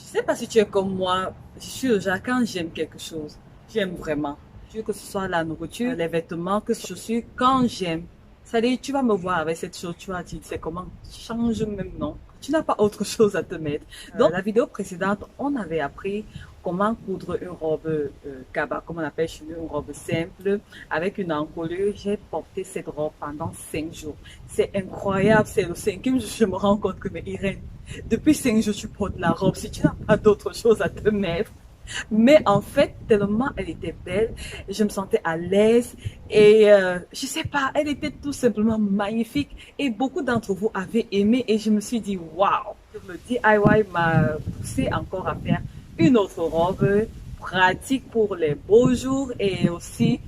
Je sais pas si tu es comme moi, je suis le genre, quand j'aime quelque chose, j'aime vraiment. Que ce soit la nourriture, les vêtements, que je suis, quand j'aime. C'est-à-dire, tu vas me voir avec cette chose, tu vas dire, c'est comment? Change même, non? Tu n'as pas autre chose à te mettre. Donc, la vidéo précédente, on avait appris comment coudre une robe kaba, comme on appelle chez nous, une robe simple, avec une encolure. J'ai porté cette robe pendant 5 jours. C'est incroyable, c'est le 5e jour, je me rends compte que, mais Irène, depuis 5 jours, tu portes la robe. Si tu n'as pas d'autre chose à te mettre, mais en fait, tellement elle était belle, je me sentais à l'aise et je sais pas, elle était tout simplement magnifique et beaucoup d'entre vous avaient aimé et je me suis dit waouh, le DIY m'a poussé encore à faire une autre robe pratique pour les beaux jours et aussi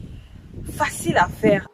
facile à faire.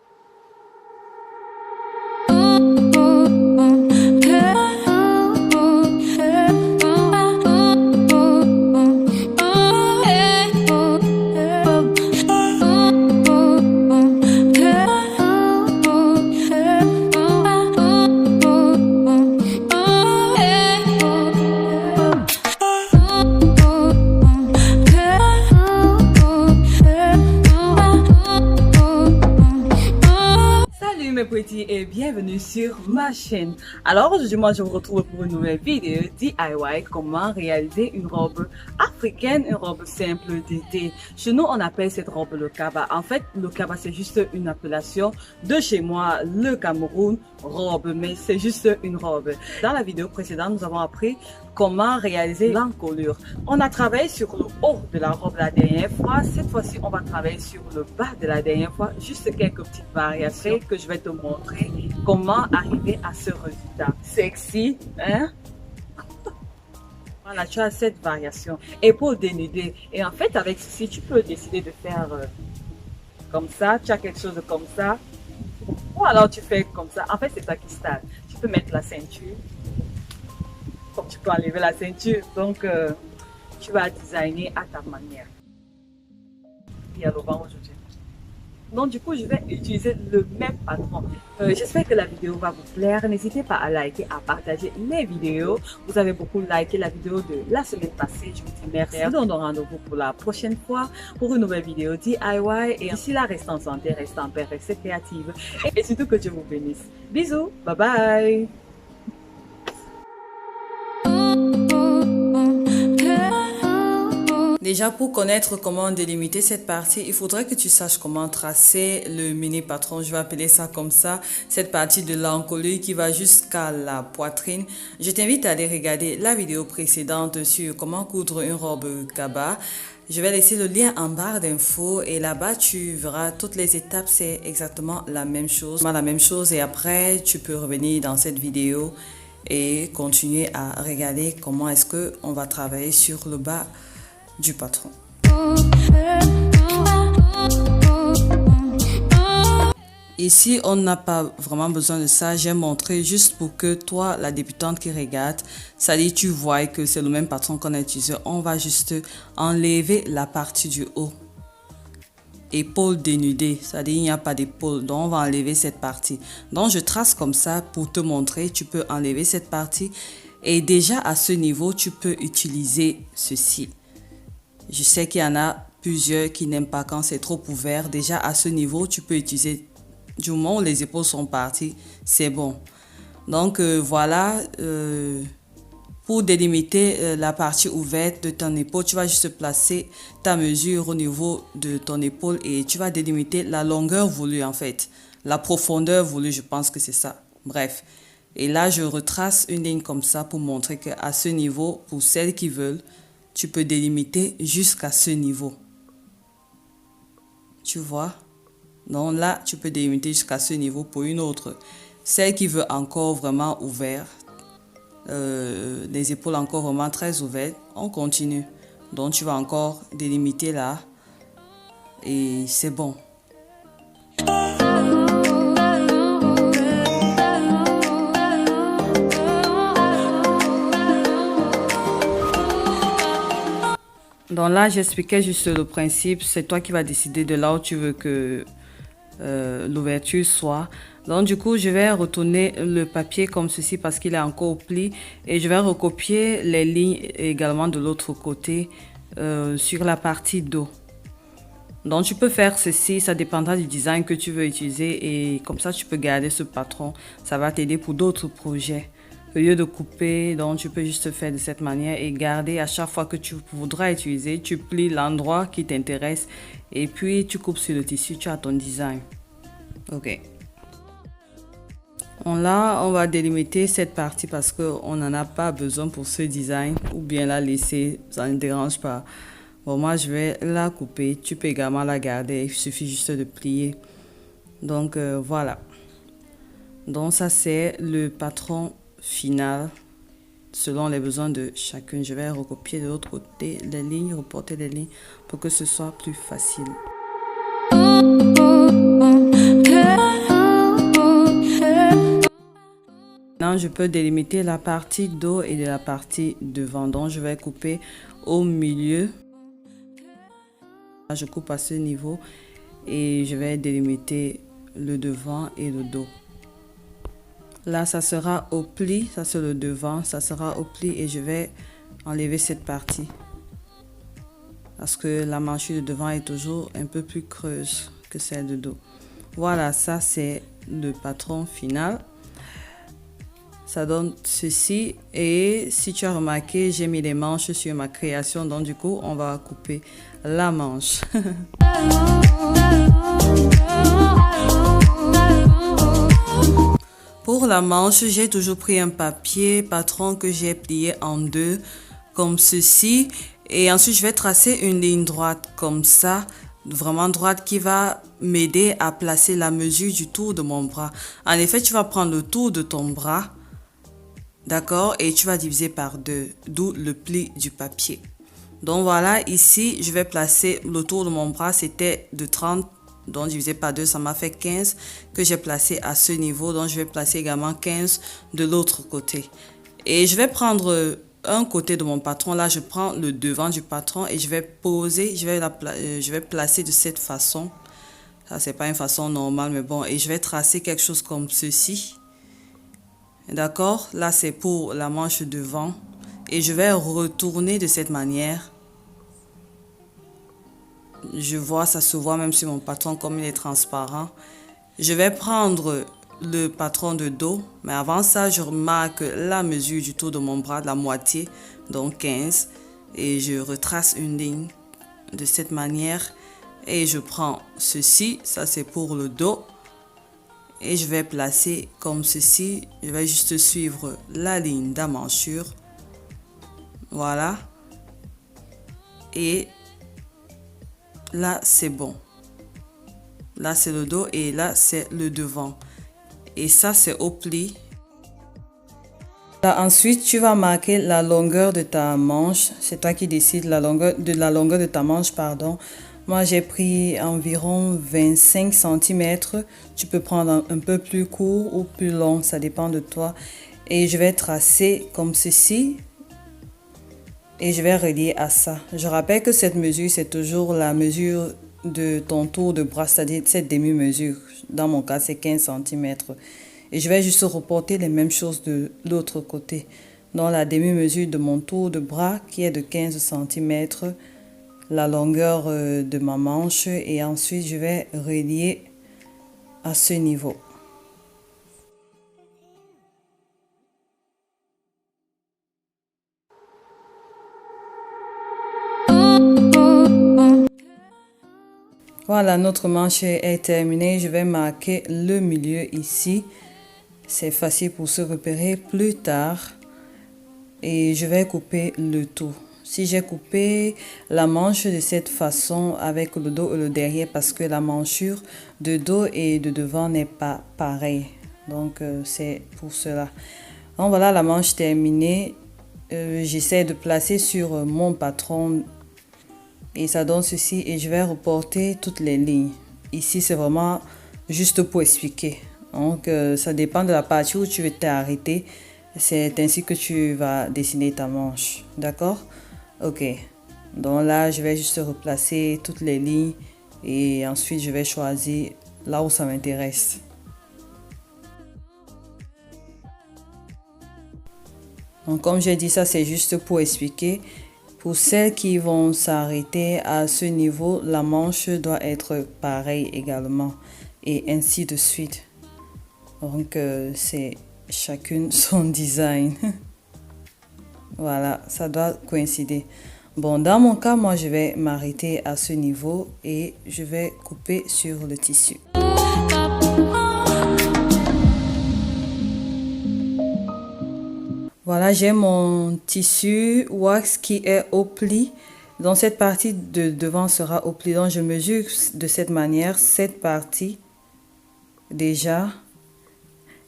Et bienvenue sur ma chaîne. Alors aujourd'hui moi je vous retrouve pour une nouvelle vidéo DIY, comment réaliser une robe africaine, une robe simple d'été. Chez nous on appelle cette robe le kaba. En fait le kaba c'est juste une appellation de chez moi, le Cameroun, robe, mais c'est juste une robe. Dans la vidéo précédente nous avons appris comment réaliser l'encolure. On a travaillé sur le haut de la robe la dernière fois. Cette fois-ci, on va travailler sur le bas de la dernière fois. Juste quelques petites variations que je vais te montrer comment arriver à ce résultat. Sexy, hein? Voilà, tu as cette variation. Épaule dénudée. Et en fait, avec ceci, tu peux décider de faire comme ça. Tu as quelque chose comme ça. Ou alors tu fais comme ça. En fait, c'est toi qui style. Tu peux mettre la ceinture. Comme tu peux enlever la ceinture, donc tu vas designer à ta manière. Il y a le vent aujourd'hui. Donc du coup, je vais utiliser le même patron. J'espère que la vidéo va vous plaire. N'hésitez pas à liker, à partager les vidéos. Vous avez beaucoup liké la vidéo de la semaine passée. Je vous dis merci. Nous donnons rendez-vous pour la prochaine fois pour une nouvelle vidéo DIY. Et d'ici là, restez en santé, restez en paix, restez créative. Et surtout que Dieu vous bénisse. Bisous, bye bye. Déjà, pour connaître comment délimiter cette partie, il faudrait que tu saches comment tracer le mini patron. Je vais appeler ça comme ça. Cette partie de l'encolure qui va jusqu'à la poitrine. Je t'invite à aller regarder la vidéo précédente sur comment coudre une robe kaba. Je vais laisser le lien en barre d'infos et là-bas, tu verras toutes les étapes. C'est exactement la même chose. Et après, tu peux revenir dans cette vidéo et continuer à regarder comment est-ce qu'on va travailler sur le bas du patron. Ici, on n'a pas vraiment besoin de ça. J'ai montré juste pour que toi, la débutante qui regarde, ça dit tu vois que c'est le même patron qu'on a utilisé. On va juste enlever la partie du haut. Épaule dénudée, c'est-à-dire il n'y a pas d'épaule, donc on va enlever cette partie. Donc je trace comme ça pour te montrer, tu peux enlever cette partie. Et déjà à ce niveau, tu peux utiliser ceci. Je sais qu'il y en a plusieurs qui n'aiment pas quand c'est trop ouvert. Déjà, à ce niveau, tu peux utiliser, du moment où les épaules sont parties, c'est bon. Donc, voilà, pour délimiter la partie ouverte de ton épaule, tu vas juste placer ta mesure au niveau de ton épaule et tu vas délimiter la longueur voulue, en fait. La profondeur voulue, je pense que c'est ça. Bref. Et là, je retrace une ligne comme ça pour montrer qu'à ce niveau, pour celles qui veulent, tu peux délimiter jusqu'à ce niveau. Tu vois? Donc là, tu peux délimiter jusqu'à ce niveau pour une autre. Celle qui veut encore vraiment ouvert, les épaules encore vraiment très ouvertes, on continue. Donc tu vas encore délimiter là et c'est bon. Donc là, j'expliquais juste le principe. C'est toi qui vas décider de là où tu veux que l'ouverture soit. Donc du coup, je vais retourner le papier comme ceci parce qu'il est encore au pli et je vais recopier les lignes également de l'autre côté sur la partie dos. Donc tu peux faire ceci, ça dépendra du design que tu veux utiliser et comme ça tu peux garder ce patron. Ça va t'aider pour d'autres projets. Au lieu de couper, donc tu peux juste faire de cette manière et garder à chaque fois que tu voudras utiliser, tu plies l'endroit qui t'intéresse et puis tu coupes sur le tissu, tu as ton design. Ok. Là, on va délimiter cette partie parce qu'on n'en a pas besoin pour ce design ou bien la laisser, ça ne dérange pas. Bon, moi, je vais la couper. Tu peux également la garder. Il suffit juste de plier. Donc, voilà. Donc, ça, c'est le patron final selon les besoins de chacun. Je vais recopier de l'autre côté les lignes, reporter les lignes pour que ce soit plus facile. Maintenant, je peux délimiter la partie dos et de la partie devant. Donc, je vais couper au milieu. Je coupe à ce niveau et je vais délimiter le devant et le dos. Là, ça sera au pli, ça c'est le devant, ça sera au pli et je vais enlever cette partie. Parce que la manchure de devant est toujours un peu plus creuse que celle de dos. Voilà, ça c'est le patron final. Ça donne ceci et si tu as remarqué, j'ai mis les manches sur ma création. Donc du coup, on va couper la manche. Pour la manche, j'ai toujours pris un papier patron que j'ai plié en deux comme ceci. Et ensuite, je vais tracer une ligne droite comme ça, vraiment droite qui va m'aider à placer la mesure du tour de mon bras. En effet, tu vas prendre le tour de ton bras, d'accord, et tu vas diviser par deux, d'où le pli du papier. Donc voilà, ici, je vais placer le tour de mon bras, c'était de 30, donc divisé par 2, ça m'a fait 15 que j'ai placé à ce niveau. Donc je vais placer également 15 de l'autre côté. Et je vais prendre un côté de mon patron, là je prends le devant du patron et je vais poser, je vais placer de cette façon. Ça, c'est pas une façon normale, mais bon, et je vais tracer quelque chose comme ceci. D'accord, là c'est pour la manche devant et je vais retourner de cette manière. Je vois, ça se voit même sur mon patron comme il est transparent. Je vais prendre le patron de dos, mais avant ça, je remarque la mesure du tour de mon bras, de la moitié, donc 15, et je retrace une ligne de cette manière et je prends ceci, ça c'est pour le dos. Et je vais placer comme ceci, je vais juste suivre la ligne d'amanchure. Voilà. Et là, c'est bon. Là, c'est le dos et là, c'est le devant. Et ça, c'est au pli. Là, ensuite, tu vas marquer la longueur de ta manche. C'est toi qui décides la longueur de ta manche, pardon. Moi, j'ai pris environ 25 cm. Tu peux prendre un peu plus court ou plus long, ça dépend de toi. Et je vais tracer comme ceci. Et je vais relier à ça. Je rappelle que cette mesure, c'est toujours la mesure de ton tour de bras, c'est-à-dire cette demi-mesure. Dans mon cas, c'est 15 cm. Et je vais juste reporter les mêmes choses de l'autre côté. Donc, la demi-mesure de mon tour de bras qui est de 15 cm. La longueur de ma manche et ensuite je vais relier à ce niveau. Voilà, notre manche est terminée. Je vais marquer le milieu ici. C'est facile pour se repérer plus tard. Et je vais couper le tout. Si j'ai coupé la manche de cette façon avec le dos et le derrière parce que la manchure de dos et de devant n'est pas pareille. Donc c'est pour cela. Donc voilà la manche terminée. J'essaie de placer sur mon patron et ça donne ceci et je vais reporter toutes les lignes. Ici c'est vraiment juste pour expliquer. Donc ça dépend de la partie où tu veux t'arrêter. C'est ainsi que tu vas dessiner ta manche. D'accord? Ok, donc là je vais juste replacer toutes les lignes et ensuite je vais choisir là où ça m'intéresse. Donc comme j'ai dit, ça c'est juste pour expliquer. Pour celles qui vont s'arrêter à ce niveau, la manche doit être pareille également. Et ainsi de suite. Donc c'est chacune son design. Voilà, ça doit coïncider. Bon, dans mon cas, moi je vais m'arrêter à ce niveau et je vais couper sur le tissu. Voilà, j'ai mon tissu wax qui est au pli. Donc cette partie de devant sera au pli. Donc je mesure de cette manière cette partie déjà.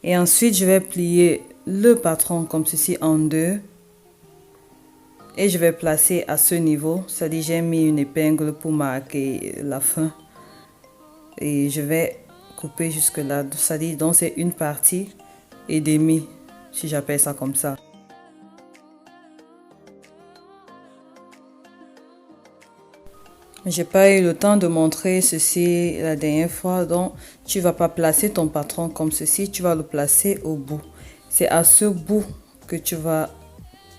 Et ensuite je vais plier le patron comme ceci en deux. Et je vais placer à ce niveau. C'est-à-dire j'ai mis une épingle pour marquer la fin. Et je vais couper jusque là. C'est-à-dire donc c'est une partie et demie, si j'appelle ça comme ça. J'ai pas eu le temps de montrer ceci la dernière fois, donc tu vas pas placer ton patron comme ceci, tu vas le placer au bout. C'est à ce bout que tu vas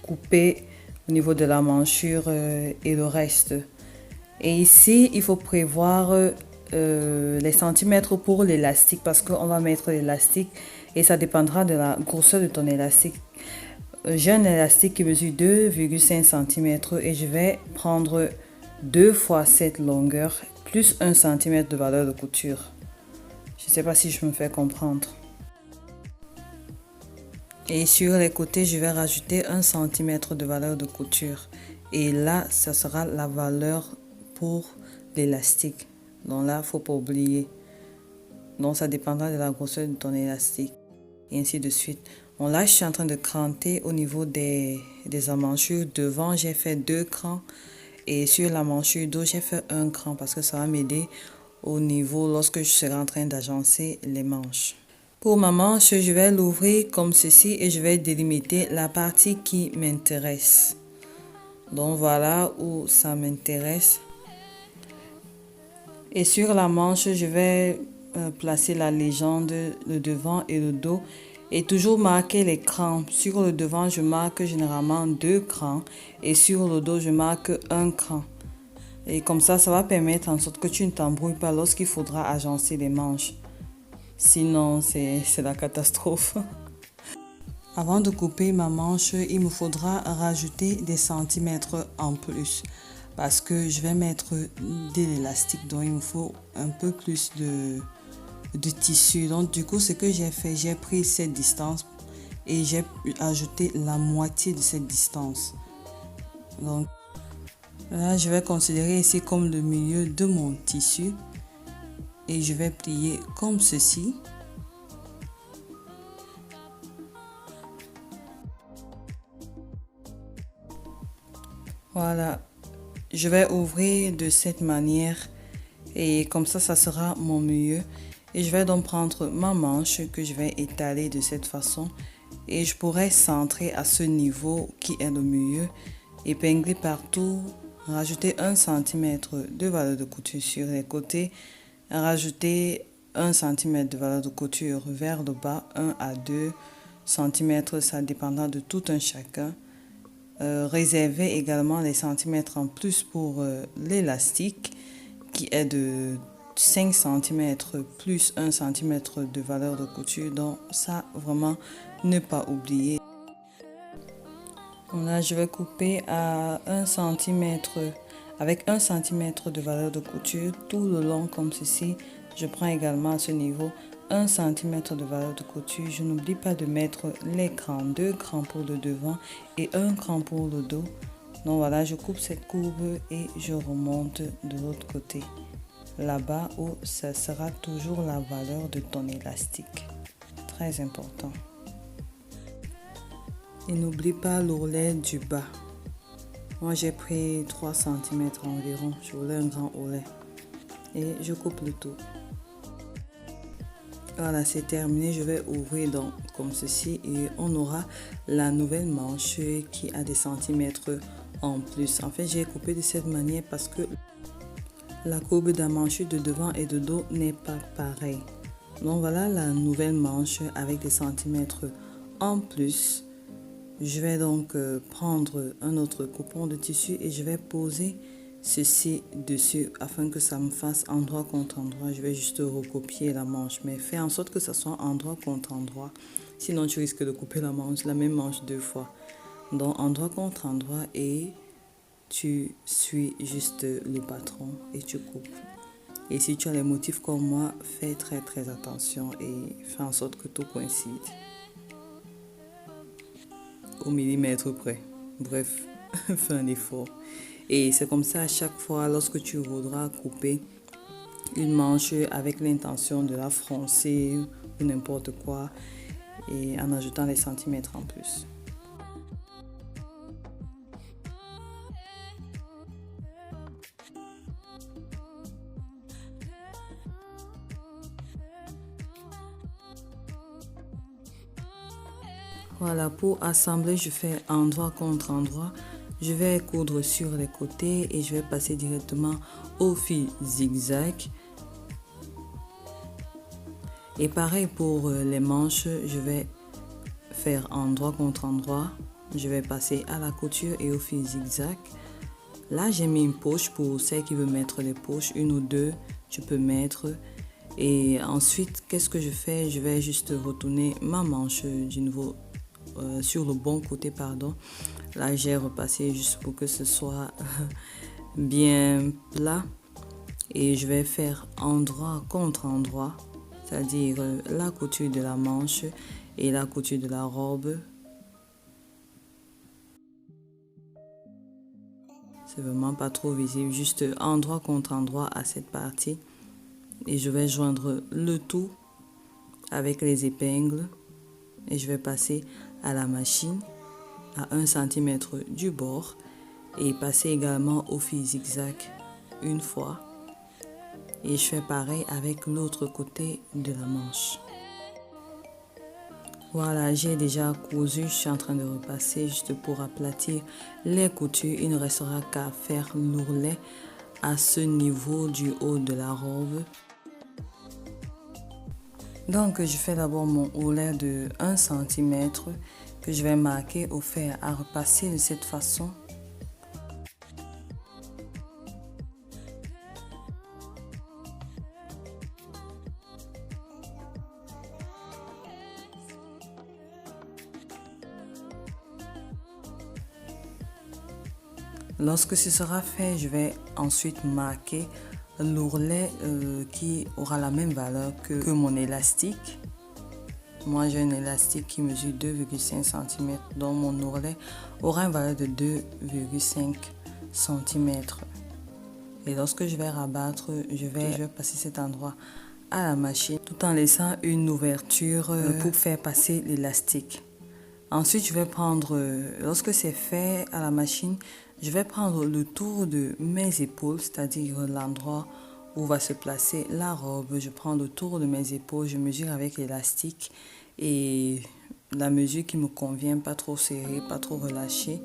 couper au niveau de la manchure et le reste. Et ici, il faut prévoir les centimètres pour l'élastique parce qu'on va mettre l'élastique et ça dépendra de la grosseur de ton élastique. J'ai un élastique qui mesure 2,5 cm et je vais prendre 2 fois cette longueur plus 1 cm de valeur de couture. Je ne sais pas si je me fais comprendre. Et sur les côtés, je vais rajouter 1 cm de valeur de couture. Et là, ça sera la valeur pour l'élastique. Donc là, il ne faut pas oublier. Donc ça dépendra de la grosseur de ton élastique. Et ainsi de suite. Bon, là, je suis en train de cranter au niveau des emmanchures. Devant, j'ai fait 2 crans. Et sur la manchure dos, j'ai fait 1 cran parce que ça va m'aider au niveau lorsque je serai en train d'agencer les manches. Pour ma manche, je vais l'ouvrir comme ceci et je vais délimiter la partie qui m'intéresse. Donc voilà où ça m'intéresse. Et sur la manche, je vais placer la légende, le devant et le dos. Et toujours marquer les crans. Sur le devant, je marque généralement 2 crans. Et sur le dos, je marque 1 cran. Et comme ça va permettre en sorte que tu ne t'embrouilles pas lorsqu'il faudra agencer les manches. Sinon, c'est la catastrophe. Avant de couper ma manche, il me faudra rajouter des centimètres en plus. Parce que je vais mettre de l'élastique. Donc, il me faut un peu plus de tissu. Donc du coup, ce que j'ai fait, j'ai pris cette distance et j'ai ajouté la moitié de cette distance. Donc là, je vais considérer ici comme le milieu de mon tissu et je vais plier comme ceci. Voilà, je vais ouvrir de cette manière et comme ça sera mon milieu. Et je vais donc prendre ma manche que je vais étaler de cette façon. Et je pourrais centrer à ce niveau qui est le milieu. Épingler partout. Rajouter 1 cm de valeur de couture sur les côtés. Rajouter 1 cm de valeur de couture vers le bas. 1 à 2 cm, ça dépendra de tout un chacun. Réserver également les centimètres en plus pour l'élastique qui est de 5 cm plus 1 cm de valeur de couture. Donc ça, vraiment, ne pas oublier. Là, je vais couper à 1 cm avec 1 cm de valeur de couture tout le long comme ceci. Je prends également à ce niveau 1 cm de valeur de couture. Je n'oublie pas de mettre les crans, 2 crans pour le devant et 1 cran pour le dos. Donc voilà, je coupe cette courbe et je remonte de l'autre côté. Là-bas où ça sera toujours la valeur de ton élastique. Très important. Et n'oublie pas l'ourlet du bas. Moi j'ai pris 3 cm environ. Je voulais un grand ourlet. Et je coupe le tout. Voilà, c'est terminé. Je vais ouvrir donc comme ceci et on aura la nouvelle manche qui a des centimètres en plus. En fait, j'ai coupé de cette manière parce que la courbe de la manchure de devant et de dos n'est pas pareille. Donc voilà la nouvelle manche avec des centimètres en plus. Je vais donc prendre un autre coupon de tissu et je vais poser ceci dessus afin que ça me fasse endroit contre endroit. Je vais juste recopier la manche, mais fais en sorte que ça soit endroit contre endroit. Sinon, tu risques de couper la même manche 2 fois. Donc, endroit contre endroit et tu suis juste le patron et tu coupes. Et si tu as les motifs comme moi, fais très attention et fais en sorte que tout coïncide au millimètre près. Bref, fais un effort. Et c'est comme ça à chaque fois lorsque tu voudras couper une manche avec l'intention de la froncer ou n'importe quoi et en ajoutant des centimètres en plus. Voilà, pour assembler, je fais endroit contre endroit. Je vais coudre sur les côtés et je vais passer directement au fil zigzag. Et pareil pour les manches, je vais faire endroit contre endroit. Je vais passer à la couture et au fil zigzag. Là, j'ai mis une poche pour celles qui veulent mettre des poches, une ou deux, tu peux mettre. Et ensuite, qu'est-ce que je fais? Je vais juste retourner ma manche du nouveau sur le bon côté, pardon. Là, j'ai repassé juste pour que ce soit bien plat. Et je vais faire endroit contre endroit, c'est-à-dire la couture de la manche et la couture de la robe. C'est vraiment pas trop visible, juste endroit contre endroit à cette partie. Et je vais joindre le tout avec les épingles et je vais passer à la machine à 1 cm du bord et passer également au fil zigzag une fois. Et je fais pareil avec l'autre côté de la manche. Voilà, j'ai déjà cousu, je suis en train de repasser juste pour aplatir les coutures. Il ne restera qu'à faire l'ourlet à ce niveau du haut de la robe. Donc, je fais d'abord mon ourlet de 1 cm que je vais marquer au fer à repasser de cette façon. Lorsque ce sera fait, je vais ensuite marquer l'ourlet qui aura la même valeur que mon élastique. Moi, j'ai un élastique qui mesure 2,5 cm, donc mon ourlet aura une valeur de 2,5 cm. Et lorsque je vais rabattre, je vais passer cet endroit à la machine tout en laissant une ouverture pour faire passer l'élastique. Ensuite, je vais prendre, lorsque c'est fait à la machine, je vais prendre le tour de mes épaules, c'est-à-dire l'endroit où va se placer la robe. Je prends le tour de mes épaules, je mesure avec l'élastique et la mesure qui me convient, pas trop serrée, pas trop relâchée.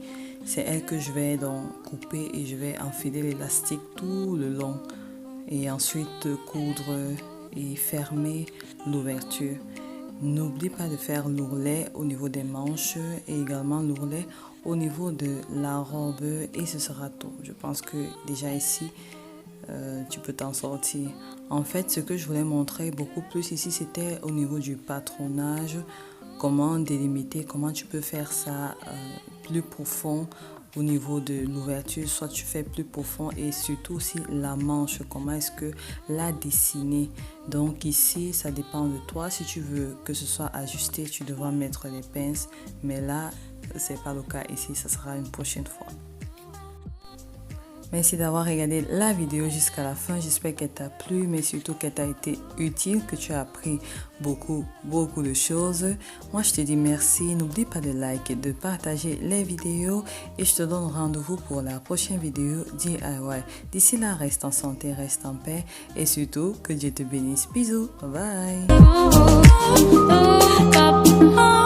C'est elle que je vais donc couper et je vais enfiler l'élastique tout le long. Et ensuite coudre et fermer l'ouverture. N'oublie pas de faire l'ourlet au niveau des manches et également l'ourlet au niveau de la robe et ce sera tout. Je pense que déjà ici, tu peux t'en sortir. En fait, ce que je voulais montrer beaucoup plus ici, c'était au niveau du patronage, comment délimiter, comment tu peux faire ça plus profond au niveau de l'ouverture, soit tu fais plus profond et surtout aussi la manche, comment est-ce que la dessiner. Donc ici, ça dépend de toi. Si tu veux que ce soit ajusté, tu devras mettre les pinces, mais là, c'est pas le cas ici, ça sera une prochaine fois. Merci d'avoir regardé la vidéo jusqu'à la fin. J'espère qu'elle t'a plu, mais surtout qu'elle t'a été utile, que tu as appris beaucoup de choses. Moi, je te dis merci. N'oublie pas de liker, de partager les vidéos et je te donne rendez-vous pour la prochaine vidéo DIY. D'ici là, reste en santé, reste en paix et surtout que Dieu te bénisse. Bisous. Bye bye.